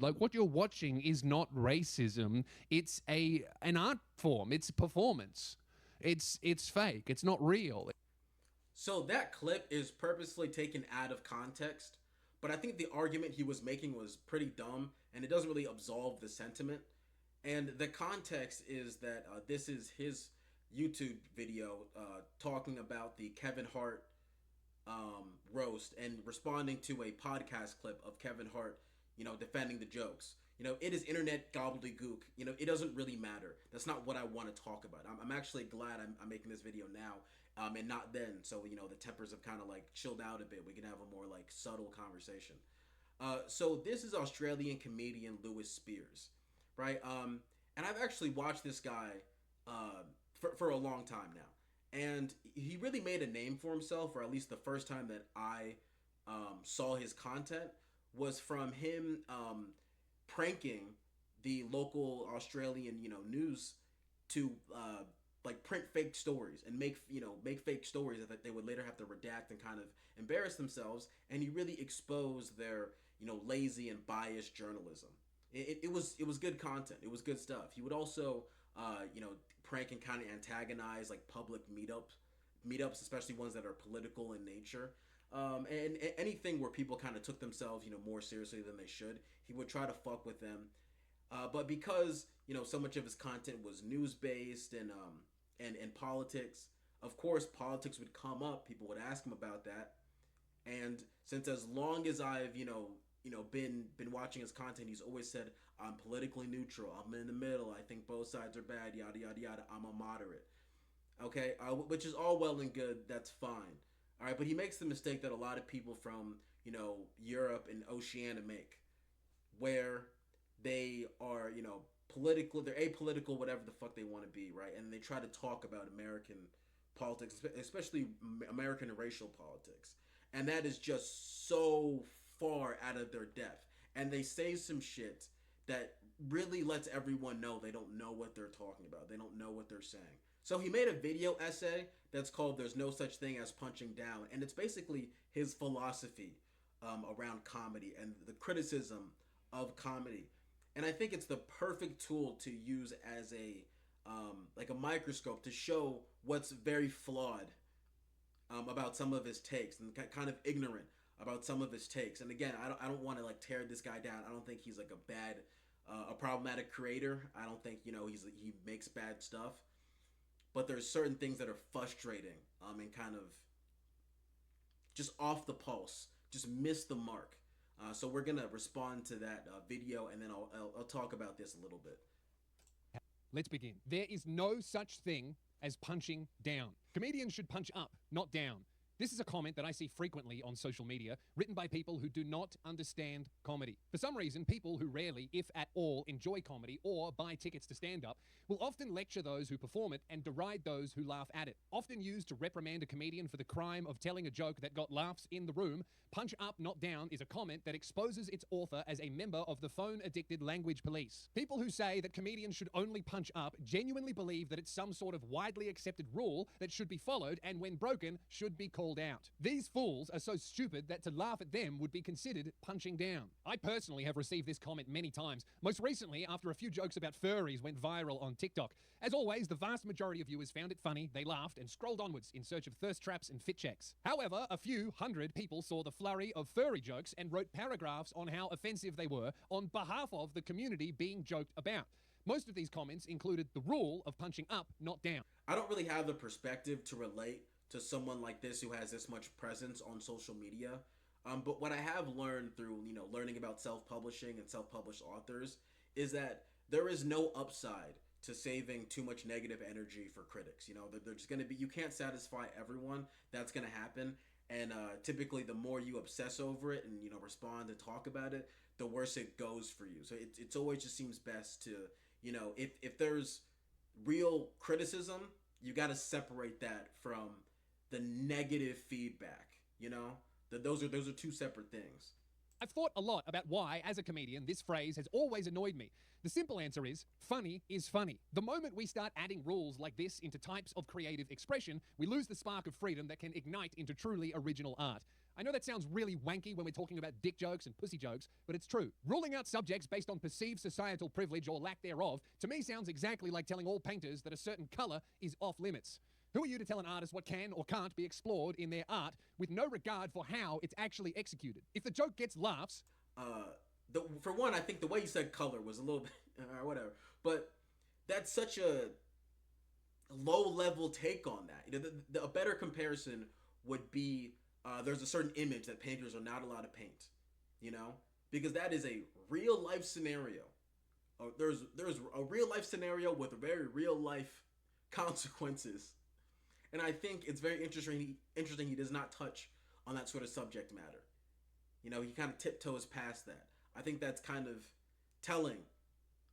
Like, what you're watching is not racism. It's an art form. It's a performance. It's fake. It's not real. So that clip is purposely taken out of context, but I think the argument he was making was pretty dumb, and it doesn't really absolve the sentiment. And the context is that this is his YouTube video talking about the Kevin Hart roast and responding to a podcast clip of Kevin Hart, defending the jokes. It is internet gobbledygook. It doesn't really matter. That's not what I want to talk about. I'm actually glad I'm making this video now and not then. So, the tempers have kind of like chilled out a bit. We can have a more like subtle conversation. So this is Australian comedian Lewis Spears, right? And I've actually watched this guy for a long time now. And he really made a name for himself, or at least the first time that I saw his content was from him pranking the local Australian, news to like print fake stories and make fake stories that they would later have to redact and kind of embarrass themselves. And he really exposed their lazy and biased journalism. It was good content. It was good stuff. He would also prank and kind of antagonize like public meetups, especially ones that are political in nature. And anything where people kind of took themselves, more seriously than they should, he would try to fuck with them. But because so much of his content was news based and politics, of course, politics would come up. People would ask him about that, and since as long as I've been watching his content, he's always said, I'm politically neutral. I'm in the middle. I think both sides are bad. Yada yada yada. I'm a moderate. Okay, which is all well and good. That's fine. All right, but he makes the mistake that a lot of people from Europe and Oceania make, where they are political, they're apolitical, whatever the fuck they want to be, right? And they try to talk about American politics, especially American racial politics, and that is just so far out of their depth. And they say some shit that really lets everyone know they don't know what they're talking about. They don't know what they're saying. So he made a video essay that's called "There's No Such Thing as Punching Down," and it's basically his philosophy around comedy and the criticism of comedy. And I think it's the perfect tool to use as a like a microscope to show what's very flawed about some of his takes and kind of ignorant about some of his takes. And again, I don't want to like tear this guy down. I don't think he's like a problematic creator. I don't think he makes bad stuff. But there's certain things that are frustrating and kind of just off the pulse, just miss the mark. So we're gonna respond to that video, and then I'll talk about this a little bit. Let's begin. There is no such thing as punching down. Comedians should punch up, not down. This is a comment that I see frequently on social media, written by people who do not understand comedy. For some reason, people who rarely, if at all, enjoy comedy or buy tickets to stand-up will often lecture those who perform it and deride those who laugh at it. Often used to reprimand a comedian for the crime of telling a joke that got laughs in the room, punch up, not down is a comment that exposes its author as a member of the phone-addicted language police. People who say that comedians should only punch up genuinely believe that it's some sort of widely accepted rule that should be followed and when broken, should be called out. These fools are so stupid that to laugh at them would be considered punching down. I personally have received this comment many times, most recently after a few jokes about furries went viral on TikTok. As always, the vast majority of viewers found it funny, they laughed, and scrolled onwards in search of thirst traps and fit checks. However, a few hundred people saw the flurry of furry jokes and wrote paragraphs on how offensive they were on behalf of the community being joked about. Most of these comments included the rule of punching up, not down. I don't really have the perspective to relate to someone like this who has this much presence on social media. But what I have learned through, learning about self-publishing and self-published authors is that there is no upside to saving too much negative energy for critics. They're just going to be, you can't satisfy everyone. That's going to happen. And typically the more you obsess over it and, respond and talk about it, the worse it goes for you. So it's always just seems best to, if there's real criticism, you got to separate that from the negative feedback. Those are two separate things. I've thought a lot about why, as a comedian, this phrase has always annoyed me. The simple answer is, funny is funny. The moment we start adding rules like this into types of creative expression, we lose the spark of freedom that can ignite into truly original art. I know that sounds really wanky when we're talking about dick jokes and pussy jokes, but it's true. Ruling out subjects based on perceived societal privilege or lack thereof, to me sounds exactly like telling all painters that a certain color is off limits. Who are you to tell an artist what can or can't be explored in their art with no regard for how it's actually executed? If the joke gets laughs... For one, I think the way you said color was a little bit... or whatever. But that's such a low-level take on that. You know, a better comparison would be there's a certain image that painters are not allowed to paint. You know? Because that is a real-life scenario. There's a real-life scenario with very real-life consequences. And I think it's very interesting he does not touch on that sort of subject matter. You know, he kind of tiptoes past that. I think that's kind of telling,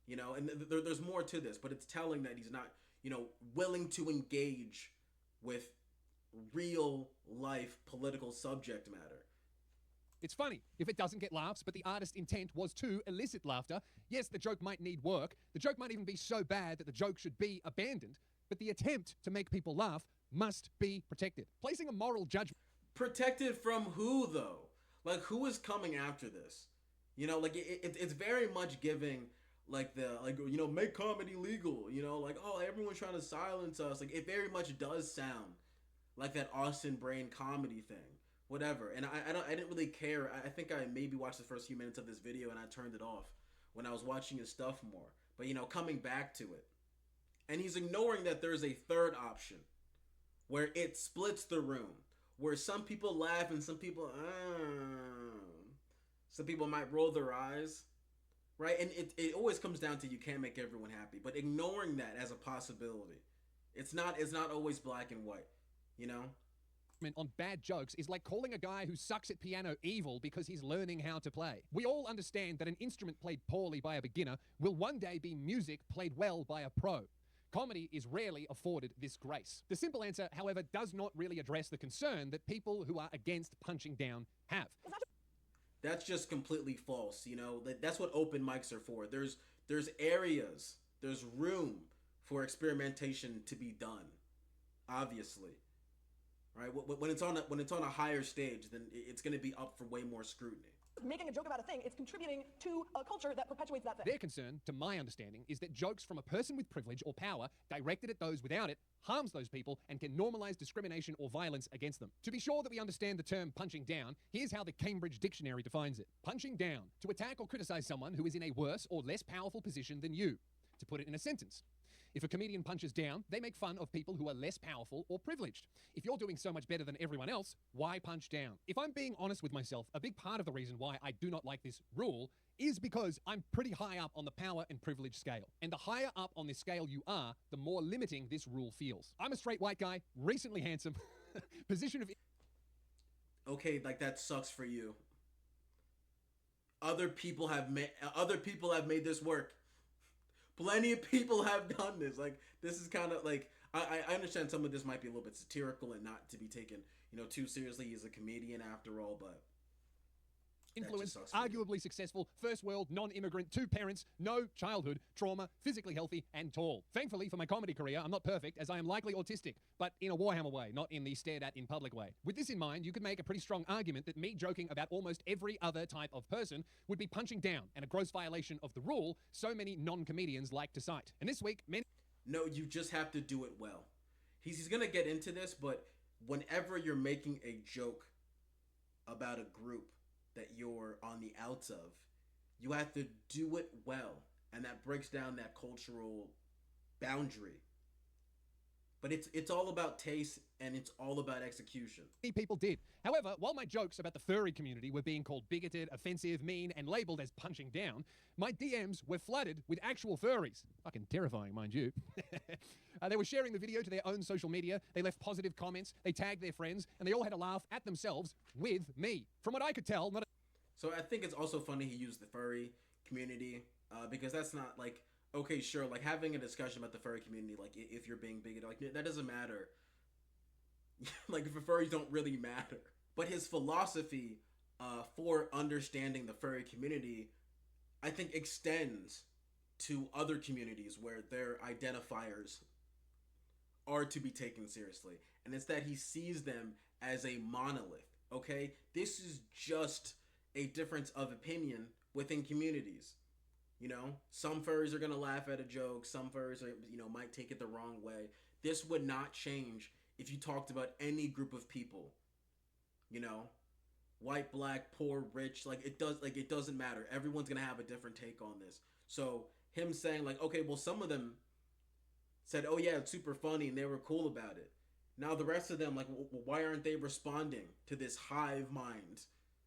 you know, and there's more to this, but it's telling that he's not, you know, willing to engage with real life political subject matter. It's funny if it doesn't get laughs, but the artist's intent was to elicit laughter. Yes, the joke might need work. The joke might even be so bad that the joke should be abandoned. But the attempt to make people laugh must be protected. Placing a moral judgment... Protected from who, though? Like, who is coming after this? You know, like, it's very much giving, like, you know, make comedy legal. You know, like, oh, everyone's trying to silence us. Like, it very much does sound like that Austin Brain comedy thing. Whatever. And I didn't really care. I think I maybe watched the first few minutes of this video and I turned it off when I was watching his stuff more. But, you know, coming back to it. And he's ignoring that there's a third option where it splits the room, where some people laugh and some people might roll their eyes, right? And it always comes down to you can't make everyone happy, but ignoring that as a possibility. It's not always black and white, you know? On bad jokes is like calling a guy who sucks at piano evil because he's learning how to play. We all understand that an instrument played poorly by a beginner will one day be music played well by a pro. Comedy is rarely afforded this grace. The simple answer, however, does not really address the concern that people who are against punching down have. That's just completely false, you know? That's what open mics are for. There's areas, there's room for experimentation to be done, obviously. Right? When it's on a higher stage, then it's going to be up for way more scrutiny. Making a joke about a thing, it's contributing to a culture that perpetuates that thing. Their concern, to my understanding, is that jokes from a person with privilege or power directed at those without it harms those people and can normalize discrimination or violence against them. To be sure that we understand the term punching down, here's how the Cambridge Dictionary defines it. Punching down, to attack or criticize someone who is in a worse or less powerful position than you. To put it in a sentence. If a comedian punches down, they make fun of people who are less powerful or privileged. If you're doing so much better than everyone else, why punch down? If I'm being honest with myself, a big part of the reason why I do not like this rule is because I'm pretty high up on the power and privilege scale. And the higher up on this scale you are, the more limiting this rule feels. I'm a straight white guy, recently handsome, position of... Okay, like that sucks for you. Other people have made this work. Plenty of people have done this. Like, this is kind of like, I understand some of this might be a little bit satirical and not to be taken, you know, too seriously. He's a comedian after all, but... Influence, arguably successful, first world, non-immigrant, 2 parents, no childhood, trauma, physically healthy, and tall. Thankfully for my comedy career, I'm not perfect, as I am likely autistic, but in a Warhammer way, not in the stared at in public way. With this in mind, you could make a pretty strong argument that me joking about almost every other type of person would be punching down, and a gross violation of the rule so many non-comedians like to cite. And this week, many... No, you just have to do it well. He's gonna get into this, but whenever you're making a joke about a group that you're on the outs of, you have to do it well, and that breaks down that cultural boundary. But it's all about taste, and it's all about execution. People did. However, while my jokes about the furry community were being called bigoted, offensive, mean, and labeled as punching down, my DMs were flooded with actual furries. Fucking terrifying, mind you. They were sharing the video to their own social media, they left positive comments, they tagged their friends, and they all had a laugh at themselves with me. From what I could tell, not a... So I think it's also funny he used the furry community, because that's not like... Okay, sure, like, having a discussion about the furry community, like, if you're being bigoted, like, that doesn't matter. Like, if the furries don't really matter. But his philosophy for understanding the furry community, I think, extends to other communities where their identifiers are to be taken seriously. And it's that he sees them as a monolith. Okay? This is just a difference of opinion within communities. You know, some furries are gonna laugh at a joke. Some furries are, might take it the wrong way. This would not change if you talked about any group of people. You know, white, black, poor, rich. It doesn't matter. Everyone's gonna have a different take on this. So him saying like, okay, well, some of them said, oh yeah, it's super funny, and they were cool about it. Now the rest of them, like, why aren't they responding to this hive mind?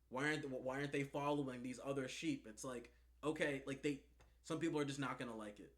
Why aren't they following these other sheep? It's like, okay, like some people are just not gonna like it.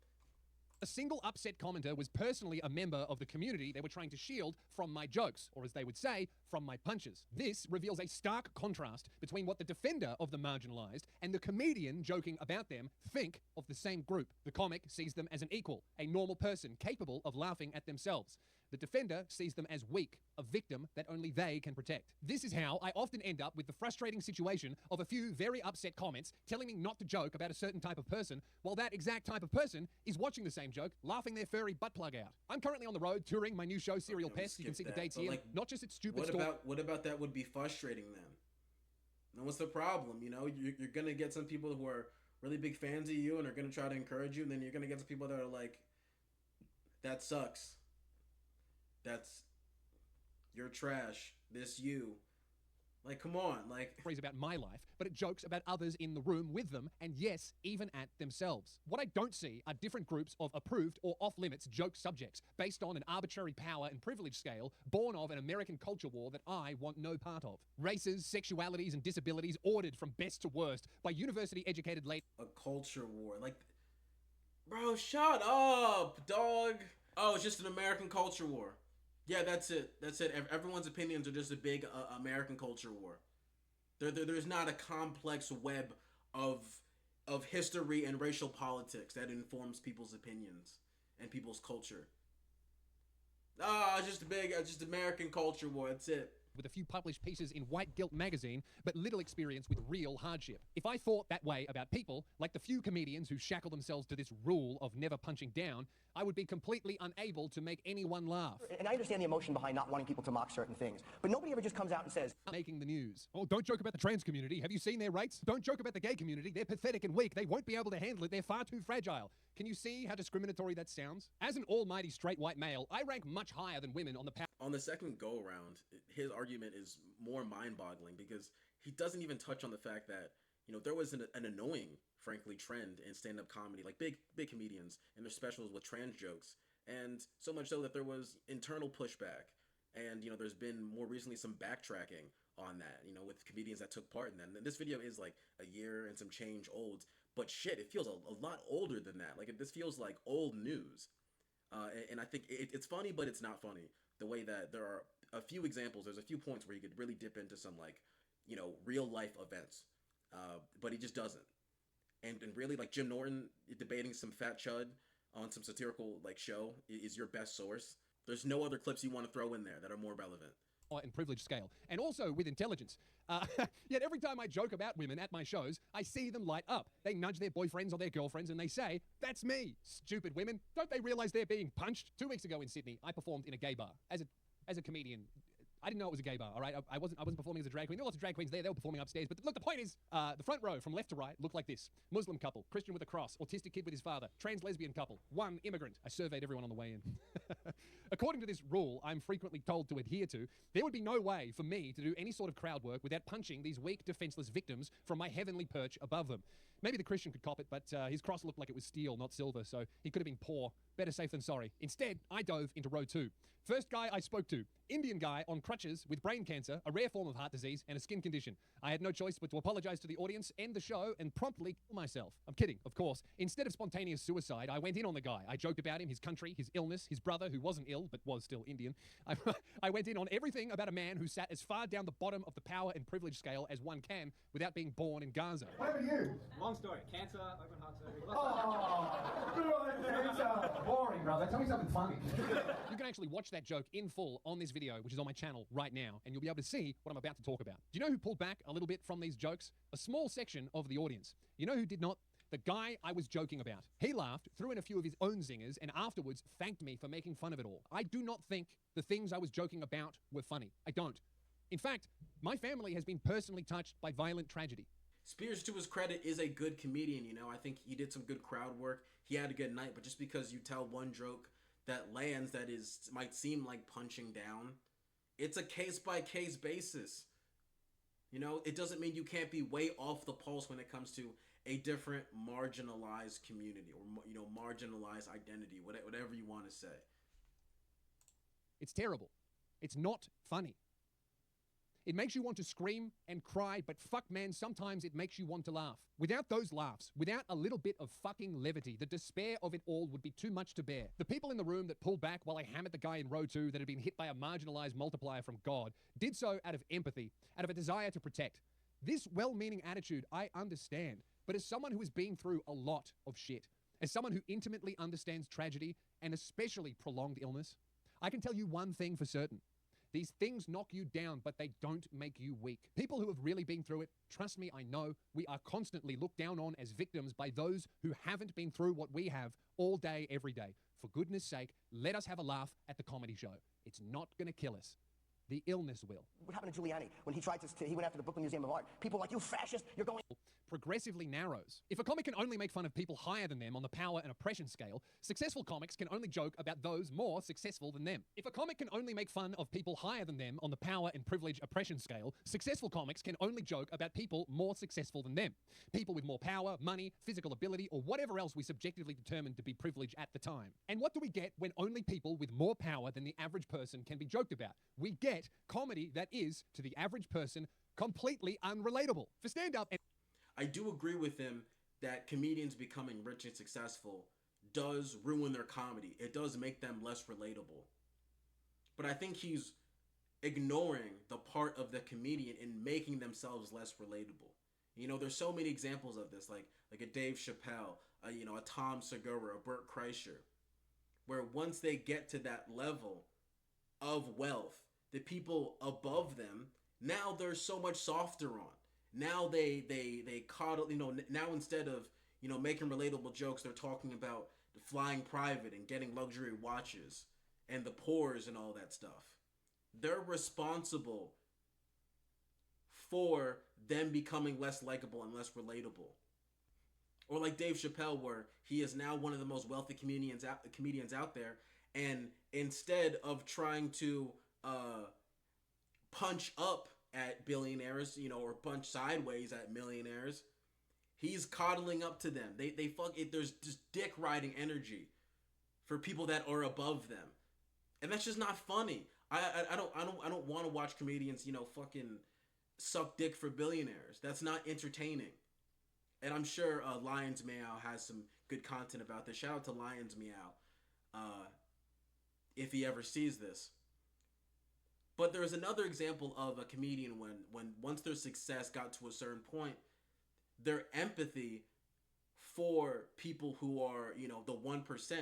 A single upset commenter was personally a member of the community they were trying to shield from my jokes, or as they would say, from my punches. This reveals a stark contrast between what the defender of the marginalized and the comedian joking about them think of the same group. The comic sees them as an equal, a normal person capable of laughing at themselves. The defender sees them as weak, a victim that only they can protect. This is how I often end up with the frustrating situation of a few very upset comments telling me not to joke about a certain type of person, while that exact type of person is watching the same joke, laughing their furry butt plug out. I'm currently on the road touring my new show, Serial Pest. You can see the dates here. Like, not just its stupid story. What about that would be frustrating then? Now what's the problem? You know, you're going to get some people who are really big fans of you and are going to try to encourage you, and then you're going to get some people that are like, that sucks. You're trash. This you. Like, come on, like... ...stories about my life, but it jokes about others in the room with them, and yes, even at themselves. What I don't see are different groups of approved or off-limits joke subjects based on an arbitrary power and privilege scale born of an American culture war that I want no part of. Races, sexualities, and disabilities ordered from best to worst by university-educated ladies. A culture war. Like, bro, shut up, dog. Oh, it's just an American culture war. Yeah, that's it. Everyone's opinions are just a big American culture war. There's not a complex web of history and racial politics that informs people's opinions and people's culture. It's just American culture war. That's it. With a few published pieces in White Guilt magazine, but little experience with real hardship. If I thought that way about people, like the few comedians who shackle themselves to this rule of never punching down, I would be completely unable to make anyone laugh. And I understand the emotion behind not wanting people to mock certain things, but nobody ever just comes out and says, making the news. Oh, don't joke about the trans community. Have you seen their rates? Don't joke about the gay community. They're pathetic and weak. They won't be able to handle it. They're far too fragile. Can you see how discriminatory that sounds? As an almighty straight white male, I rank much higher than women on the power. On the second go around, his argument is more mind-boggling because he doesn't even touch on the fact that, there was an annoying, frankly, trend in stand-up comedy, like big comedians and their specials with trans jokes. And so much so that there was internal pushback. And, there's been more recently some backtracking on that, with comedians that took part in that. And this video is like a year and some change old. But shit, it feels a lot older than that. Like, this feels like old news. And I think it's funny, but it's not funny. The way that there are a few examples, there's a few points where you could really dip into some, like, real life events. But he just doesn't. And really, like, Jim Norton debating some fat chud on some satirical, like, show is your best source. There's no other clips you want to throw in there that are more relevant. And privilege scale, and also with intelligence. Yet every time I joke about women at my shows, I see them light up. They nudge their boyfriends or their girlfriends and they say, "That's me." Stupid women. Don't they realize they're being punched? 2 weeks ago in Sydney, I performed in a gay bar as a comedian. I didn't know it was a gay bar, all right? I wasn't performing as a drag queen. There were lots of drag queens there. They were performing upstairs. But look, the point is, the front row from left to right looked like this. Muslim couple, Christian with a cross, autistic kid with his father, trans lesbian couple, one immigrant. I surveyed everyone on the way in. According to this rule I'm frequently told to adhere to, there would be no way for me to do any sort of crowd work without punching these weak, defenseless victims from my heavenly perch above them. Maybe the Christian could cop it, but his cross looked like it was steel, not silver, so he could have been poor. Better safe than sorry. Instead, I dove into row 2. First guy I spoke to, Indian guy on crutches with brain cancer, a rare form of heart disease, and a skin condition. I had no choice but to apologize to the audience, end the show, and promptly kill myself. I'm kidding, of course. Instead of spontaneous suicide, I went in on the guy. I joked about him, his country, his illness, his brother who wasn't ill, but was still Indian. I went in on everything about a man who sat as far down the bottom of the power and privilege scale as one can without being born in Gaza. What about you? Long story. Cancer, open heart surgery. It's boring, brother. Tell me something funny. You can actually watch that joke in full on this video, which is on my channel right now, and you'll be able to see what I'm about to talk about. Do you know who pulled back a little bit from these jokes? A small section of the audience. You know who did not? The guy I was joking about. He laughed, threw in a few of his own zingers, and afterwards thanked me for making fun of it all. I do not think the things I was joking about were funny. I don't. In fact, My family has been personally touched by violent tragedy. Spears, to his credit, is a good comedian, you know. I think he did some good crowd work. He had a good night, but just because you tell one joke that lands that might seem like punching down, it's a case-by-case basis. You know, it doesn't mean you can't be way off the pulse when it comes to a different marginalized community or, you know, marginalized identity, whatever you want to say. It's terrible. It's not funny. It makes you want to scream and cry, but fuck man, sometimes it makes you want to laugh. Without those laughs, without a little bit of fucking levity, the despair of it all would be too much to bear. The people in the room that pulled back while I hammered the guy in row 2 that had been hit by a marginalized multiplier from God did so out of empathy, out of a desire to protect. This well-meaning attitude I understand, but as someone who has been through a lot of shit, as someone who intimately understands tragedy and especially prolonged illness, I can tell you one thing for certain. These things knock you down, but they don't make you weak. People who have really been through it, trust me, I know, we are constantly looked down on as victims by those who haven't been through what we have all day, every day. For goodness sake, let us have a laugh at the comedy show. It's not going to kill us. The illness will. What happened to Giuliani when he went after the Brooklyn Museum of Art? People were like, you fascist, you're going... Progressively narrows. If a comic can only make fun of people higher than them on the power and oppression scale, successful comics can only joke about those more successful than them. If a comic can only make fun of people higher than them on the power and privilege oppression scale, successful comics can only joke about people more successful than them. People with more power, money, physical ability, or whatever else we subjectively determined to be privilege at the time. And what do we get when only people with more power than the average person can be joked about? We get comedy that is, to the average person, completely unrelatable. For stand-up and... I do agree with him that comedians becoming rich and successful does ruin their comedy. It does make them less relatable. But I think he's ignoring the part of the comedian in making themselves less relatable. You know, there's so many examples of this, like a Dave Chappelle, a Tom Segura, a Burt Kreischer, where once they get to that level of wealth, the people above them, now they're so much softer on. Now they coddle, now instead of, making relatable jokes, they're talking about flying private and getting luxury watches and the pores and all that stuff. They're responsible for them becoming less likable and less relatable. Or like Dave Chappelle, where he is now one of the most wealthy comedians out there, and instead of trying to punch up at billionaires, or punch sideways at millionaires, he's coddling up to them. They fuck it. There's just dick riding energy for people that are above them, and that's just not funny. I don't want to watch comedians, fucking suck dick for billionaires. That's not entertaining. And I'm sure Lions Meow has some good content about this. Shout out to Lions Meow, if he ever sees this. But there's another example of a comedian when once their success got to a certain point, their empathy for people who are, the 1%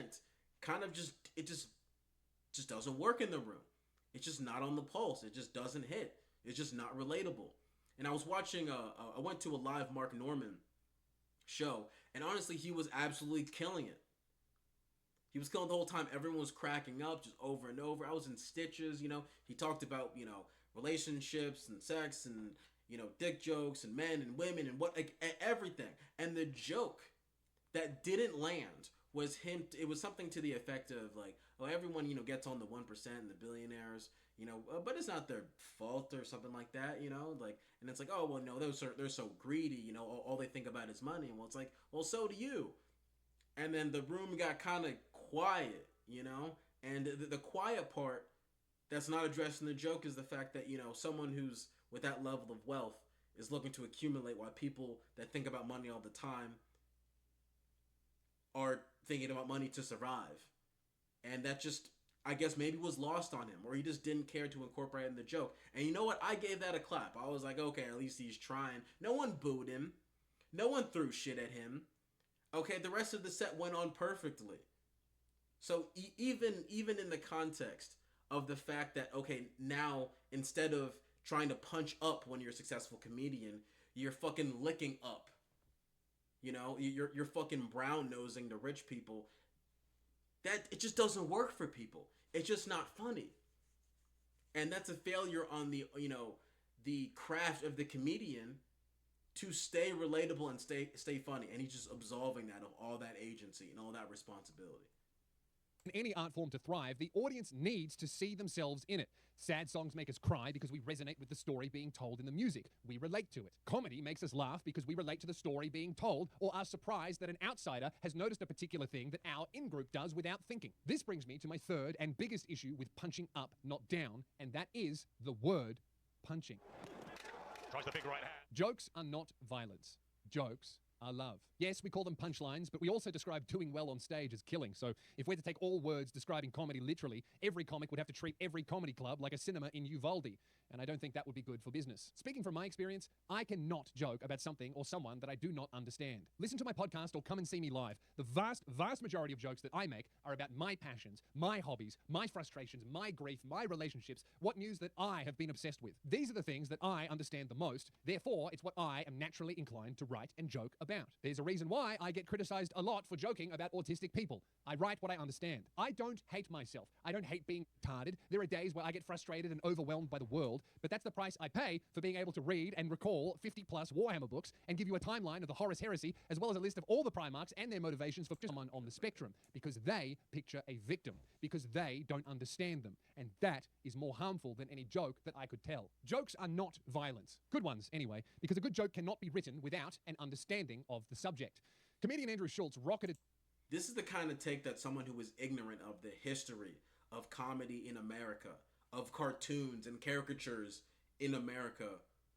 kind of just doesn't work in the room. It's just not on the pulse. It just doesn't hit. It's just not relatable. And I was watching, I went to a live Mark Norman show, and honestly, he was absolutely killing it. He was killing the whole time. Everyone was cracking up just over and over. I was in stitches, He talked about, relationships and sex and, dick jokes and men and women and everything. And the joke that didn't land was him. It was something to the effect of like, oh, everyone, gets on the 1% and the billionaires, but it's not their fault or something like that, and it's like, oh, well, no, they're so greedy, all they think about is money. And well, it's like, well, so do you. And then the room got kind of quiet, and the quiet part that's not addressed in the joke is the fact that, someone who's with that level of wealth is looking to accumulate while people that think about money all the time are thinking about money to survive. And that just, I guess, maybe was lost on him, or he just didn't care to incorporate it in the joke. And you know what? I gave that a clap. I was like, okay, at least he's trying. No one booed him. No one threw shit at him. Okay, the rest of the set went on perfectly. So even in the context of the fact that, okay, now instead of trying to punch up when you're a successful comedian, you're fucking licking up. You're fucking brown-nosing the rich people. That it just doesn't work for people. It's just not funny. And that's a failure on the the craft of the comedian to stay relatable and stay funny, and he's just absolving that of all that agency and all that responsibility. In any art form to thrive, the audience needs to see themselves in it. Sad songs make us cry because we resonate with the story being told in the music. We relate to it. Comedy makes us laugh because we relate to the story being told or are surprised that an outsider has noticed a particular thing that our in-group does without thinking. This brings me to my third and biggest issue with punching up, not down, and that is the word punching. Tries the big right hand. Jokes are not violence. Jokes are love. Yes, we call them punchlines, but we also describe doing well on stage as killing. So if we're to take all words describing comedy literally, every comic would have to treat every comedy club like a cinema in Uvalde. And I don't think that would be good for business. Speaking from my experience, I cannot joke about something or someone that I do not understand. Listen to my podcast or come and see me live. The vast majority of jokes that I make are about my passions, my hobbies, my frustrations, my grief, my relationships, what news that I have been obsessed with. These are the things that I understand the most. Therefore, it's what I am naturally inclined to write and joke about. There's a reason why I get criticized a lot for joking about autistic people. I write what I understand. I don't hate myself. I don't hate being retarded. There are days where I get frustrated and overwhelmed by the world, but that's the price I pay for being able to read and recall 50-plus Warhammer books and give you a timeline of the Horus Heresy, as well as a list of all the Primarchs and their motivations for someone on the spectrum, because they picture a victim, because they don't understand them, and that is more harmful than any joke that I could tell. Jokes are not violence. Good ones, anyway, because a good joke cannot be written without an understanding of the subject. Comedian Andrew Schulz rocketed... This is the kind of take that someone who is ignorant of the history of comedy in America, of cartoons and caricatures in America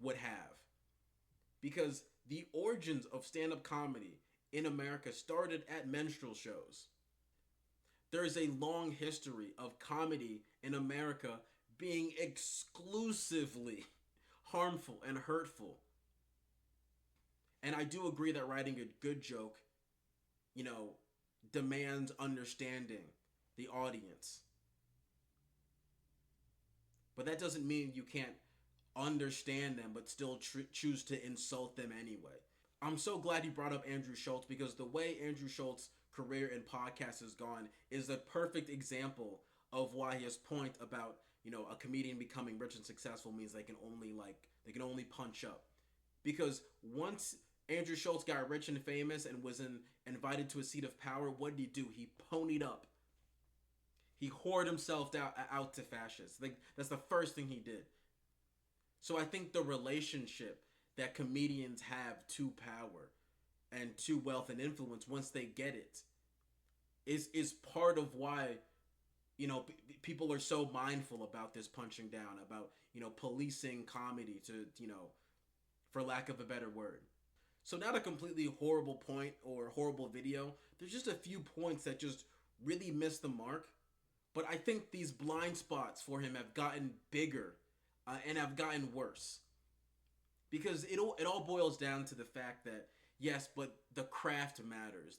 would have. Because the origins of stand-up comedy in America started at minstrel shows. There is a long history of comedy in America being exclusively harmful and hurtful. And I do agree that writing a good joke, demands understanding the audience. But that doesn't mean you can't understand them but still choose to insult them anyway. I'm so glad you brought up Andrew Schulz, because the way Andrew Schultz's career in podcasts has gone is a perfect example of why his point about, a comedian becoming rich and successful means they can only punch up. Because once Andrew Schulz got rich and famous and was invited to a seat of power, what did he do? He ponied up. He whored himself out to fascists. That's the first thing he did. So I think the relationship that comedians have to power and to wealth and influence, once they get it, is part of why, people are so mindful about this punching down, about, policing comedy to, for lack of a better word. So not a completely horrible point or horrible video. There's just a few points that just really miss the mark. But I think these blind spots for him have gotten bigger and have gotten worse. Because it all boils down to the fact that, yes, but the craft matters.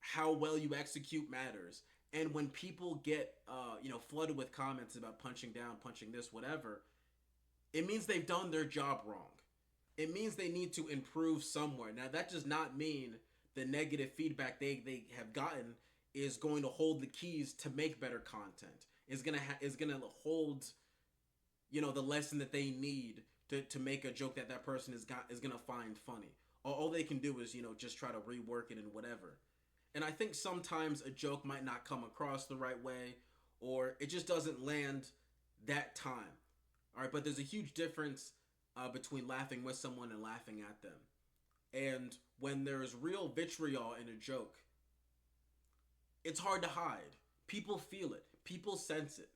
How well you execute matters. And when people get, flooded with comments about punching down, punching this, whatever, it means they've done their job wrong. It means they need to improve somewhere. Now, that does not mean the negative feedback they have gotten is going to hold the keys to make better content. Is gonna hold, the lesson that they need to make a joke that person is gonna find funny. All they can do is, just try to rework it and whatever. And I think sometimes a joke might not come across the right way, or it just doesn't land that time. All right, but there's a huge difference between laughing with someone and laughing at them. And when there's real vitriol in a joke, it's hard to hide. People feel it. People sense it.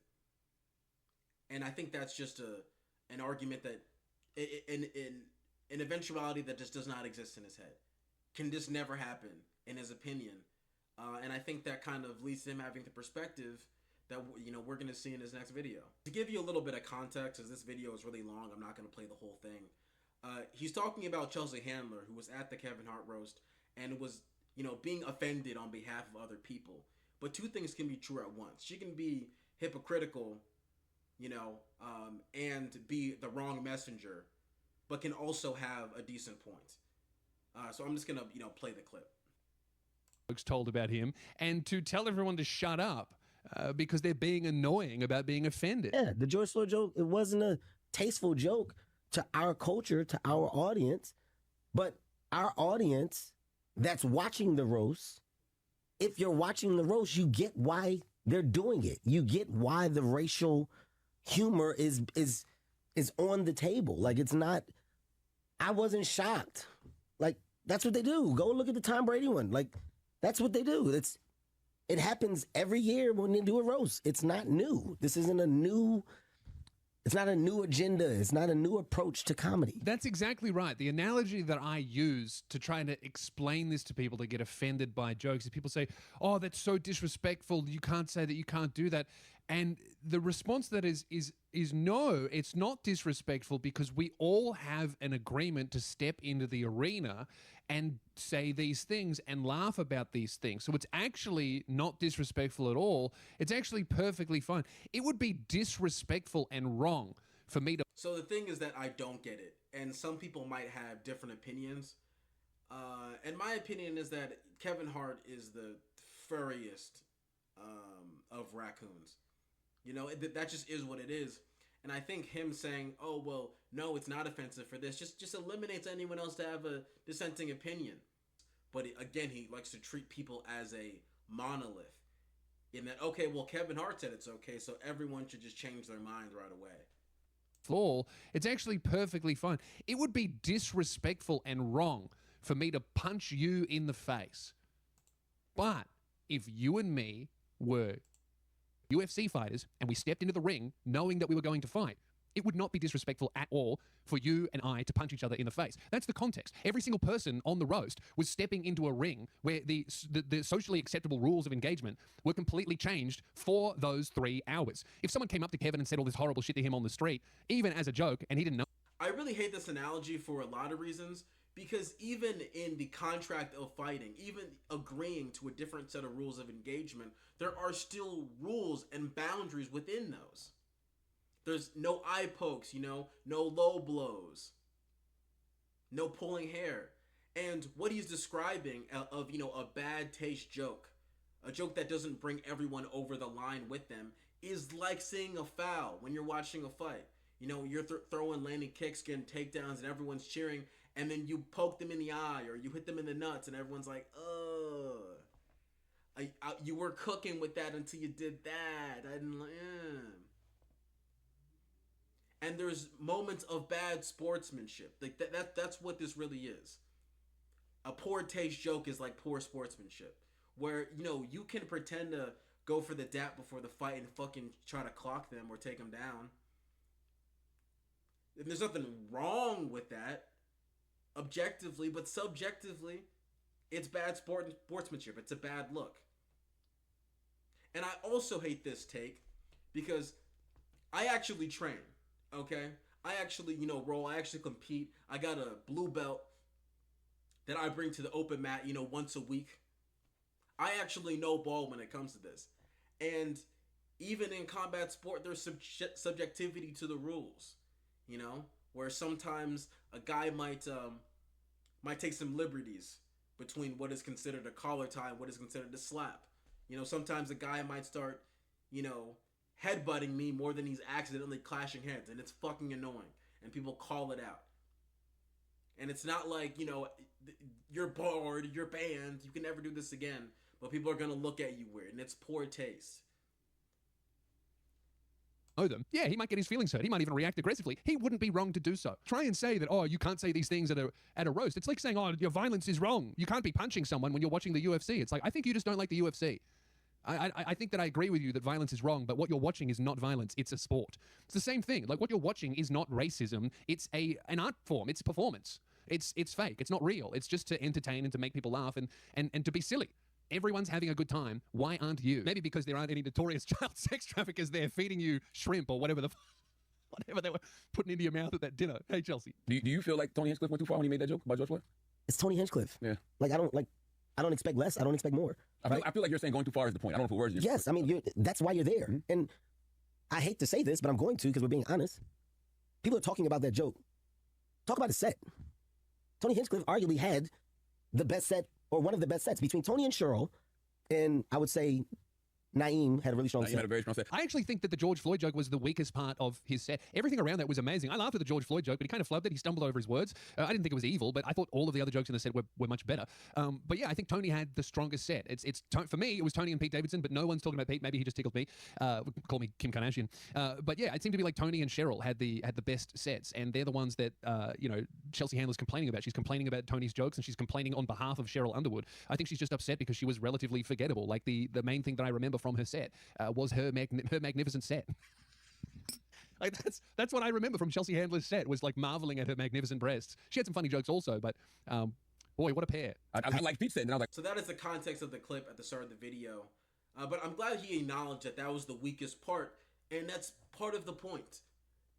And I think that's just an argument that an eventuality that just does not exist in his head. Can just never happen, in his opinion. And I think that kind of leads to him having the perspective that, we're going to see in his next video. To give you a little bit of context, as this video is really long, I'm not going to play the whole thing. He's talking about Chelsea Handler, who was at the Kevin Hart roast and was, being offended on behalf of other people. But two things can be true at once. She can be hypocritical, and be the wrong messenger, but can also have a decent point. So I'm just going to, play the clip. Folks told about him, and to tell everyone to shut up because they're being annoying about being offended. Yeah, the George Floyd joke, it wasn't a tasteful joke to our culture, to our audience, but our audience that's watching the roast, if you're watching the roast, you get why they're doing it. You get why the racial humor is on the table. Like, it's not, I wasn't shocked. Like, that's what they do. Go look at the Tom Brady one. Like, that's what they do. It happens every year when they do a roast. It's not new. This isn't a new, it's not a new agenda. It's not a new approach to comedy. That's exactly right. The analogy that I use to try to explain this to people that get offended by jokes is people say, oh, that's so disrespectful. You can't say that. You can't do that. And the response that is no, it's not disrespectful because we all have an agreement to step into the arena and say these things and laugh about these things. So it's actually not disrespectful at all. It's actually perfectly fine. It would be disrespectful and wrong for me to... So the thing is that I don't get it. And some people might have different opinions. And my opinion is that Kevin Hart is the furriest of raccoons. You know, that just is what it is. And I think him saying, oh, well, no, it's not offensive for this, just eliminates anyone else to have a dissenting opinion. But again, he likes to treat people as a monolith. In that, okay, well, Kevin Hart said it's okay, so everyone should just change their mind right away. Fall, it's actually perfectly fine. It would be disrespectful and wrong for me to punch you in the face. But if you and me were UFC fighters and we stepped into the ring knowing that we were going to fight, it would not be disrespectful at all for you and I to punch each other in the face. That's the context. Every single person on the roast was stepping into a ring where the socially acceptable rules of engagement were completely changed for those 3 hours. If someone came up to Kevin and said all this horrible shit to him on the street, even as a joke, and he didn't know... I really hate this analogy for a lot of reasons, because even in the contract of fighting, even agreeing to a different set of rules of engagement, there are still rules and boundaries within those. There's no eye pokes, you know, no low blows, no pulling hair. And what he's describing of, you know, a bad taste joke, a joke that doesn't bring everyone over the line with them, is like seeing a foul when you're watching a fight. You know, you're throwing landing kicks, getting takedowns, and everyone's cheering, and then you poke them in the eye or you hit them in the nuts, and everyone's like, ugh. You were cooking with that until you did that. I didn't like, And there's moments of bad sportsmanship. Like that's what this really is. A poor taste joke is like poor sportsmanship, where, you know, you can pretend to go for the dap before the fight and fucking try to clock them or take them down. And there's nothing wrong with that, objectively, but subjectively, it's bad sportsmanship. It's a bad look. And I also hate this take because I actually train. Okay, I actually, you know, roll. I actually compete. I got a blue belt that I bring to the open mat, you know, once a week. I actually know ball when it comes to this. And even in combat sport, there's subjectivity to the rules, you know, where sometimes a guy might take some liberties between what is considered a collar tie and what is considered a slap. You know, sometimes a guy might start, you know, headbutting me more than he's accidentally clashing heads, and it's fucking annoying, and people call it out. And it's not like, you know, you're bored, you're banned, you can never do this again, but people are gonna look at you weird, and it's poor taste. Them. Yeah, he might get his feelings hurt. He might even react aggressively. He wouldn't be wrong to do so. Try and say that, oh, you can't say these things at a roast. It's like saying, oh, your violence is wrong. You can't be punching someone when you're watching the UFC. It's like, I think you just don't like the UFC. I think that I agree with you that violence is wrong, but what you're watching is not violence. It's a sport. It's the same thing. Like, what you're watching is not racism. It's an art form. It's performance. It's fake. It's not real. It's just to entertain and to make people laugh and to be silly. Everyone's having a good time. Why aren't you? Maybe because there aren't any notorious child sex traffickers there feeding you shrimp or whatever whatever they were putting into your mouth at that dinner. Hey, Chelsea. Do you feel like Tony Hinchcliffe went too far when he made that joke about George Floyd? It's Tony Hinchcliffe. Yeah. Like, I don't expect less. I don't expect more. Right? I feel like you're saying going too far is the point. I don't know if words. Yes, I mean, that's why you're there. Mm-hmm. And I hate to say this, but I'm going to because we're being honest. People are talking about that joke. Talk about a set. Tony Hinchcliffe arguably had the best set, or one of the best sets, between Tony and Cheryl, and I would say Naeem had a really strong He set. had a very strong set. I actually think that the George Floyd joke was the weakest part of his set. Everything around that was amazing. I laughed at the George Floyd joke, but he kind of flubbed it. He stumbled over his words. I didn't think it was evil, but I thought all of the other jokes in the set were much better. But yeah, I think Tony had the strongest set. For me, it was Tony and Pete Davidson, but no one's talking about Pete. Maybe he just tickled me. Call me Kim Kardashian. But yeah, it seemed to be like Tony and Cheryl had the best sets, and they're the ones that Chelsea Handler's complaining about. She's complaining about Tony's jokes, and she's complaining on behalf of Cheryl Underwood. I think she's just upset because she was relatively forgettable. Like the main thing that I remember from her set was her magnificent set. Like that's what I remember from Chelsea Handler's set, was like marveling at her magnificent breasts. She had some funny jokes also, but boy, what a pair. I like Pete said, and I was like, So that is the context of the clip at the start of the video. But I'm glad he acknowledged that was the weakest part, and that's part of the point.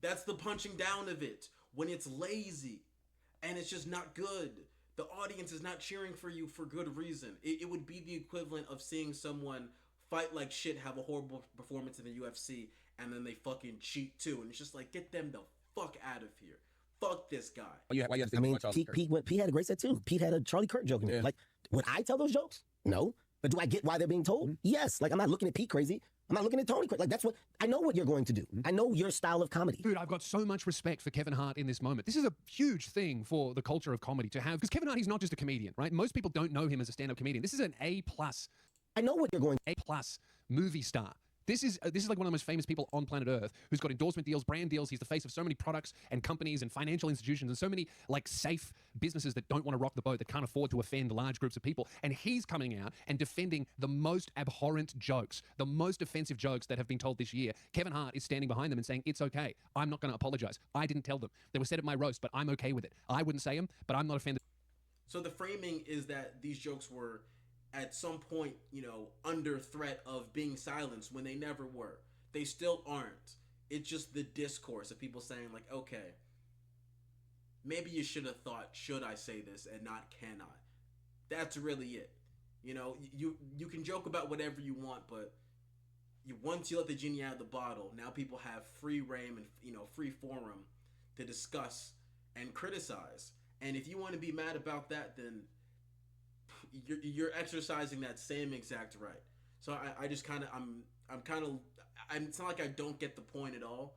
That's the punching down of it. When it's lazy and it's just not good, the audience is not cheering for you for good reason. It would be the equivalent of seeing someone fight like shit, have a horrible performance in the UFC, and then they fucking cheat too. And it's just like, get them the fuck out of here. Fuck this guy. I mean, Pete had a great set too. Pete had a Charlie Kirk joke in it. Like, would I tell those jokes? No. But do I get why they're being told? Yes. Like, I'm not looking at Pete crazy. I'm not looking at Tony crazy. Like, that's what I know what you're going to do. I know your style of comedy. Dude, I've got so much respect for Kevin Hart in this moment. This is a huge thing for the culture of comedy to have, because Kevin Hart, he's not just a comedian, right? Most people don't know him as a stand-up comedian. This is an A+. I know what you're going. A+ movie star. This is like one of the most famous people on planet Earth, who's got endorsement deals, brand deals. He's the face of so many products and companies and financial institutions and so many like safe businesses that don't want to rock the boat, that can't afford to offend large groups of people. And he's coming out and defending the most abhorrent jokes, the most offensive jokes that have been told this year. Kevin Hart is standing behind them and saying, it's okay. I'm not going to apologize. I didn't tell them. They were said at my roast, but I'm okay with it. I wouldn't say them, but I'm not offended. So the framing is that these jokes were at some point, under threat of being silenced when they never were. They still aren't. It's just the discourse of people saying like, okay, maybe you should have thought, should I say this and not can I? That's really it. You can joke about whatever you want, but once you let the genie out of the bottle, now people have free reign and free forum to discuss and criticize. And if you want to be mad about that, then you're exercising that same exact right. So I just kind of it's not like I don't get the point at all,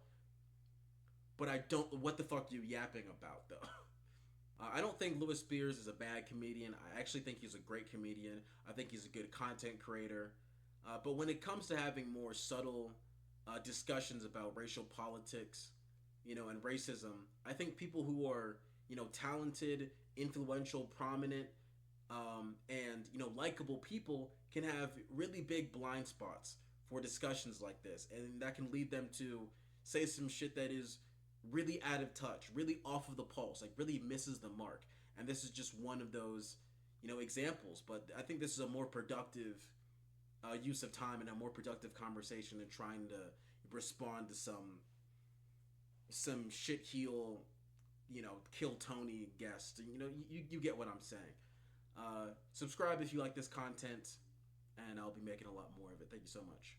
but I don't. What the fuck are you yapping about though? I don't think Louis Spears is a bad comedian. I actually think he's a great comedian. I think he's a good content creator. But when it comes to having more subtle discussions about racial politics, and racism, I think people who are talented, influential, prominent, and likable people can have really big blind spots for discussions like this, and that can lead them to say some shit that is really out of touch, really off of the pulse, like really misses the mark. And this is just one of those examples. But I think this is a more productive use of time and a more productive conversation than trying to respond to some shit heel kill Tony guest. You get what I'm saying. Subscribe if you like this content, and I'll be making a lot more of it. Thank you so much.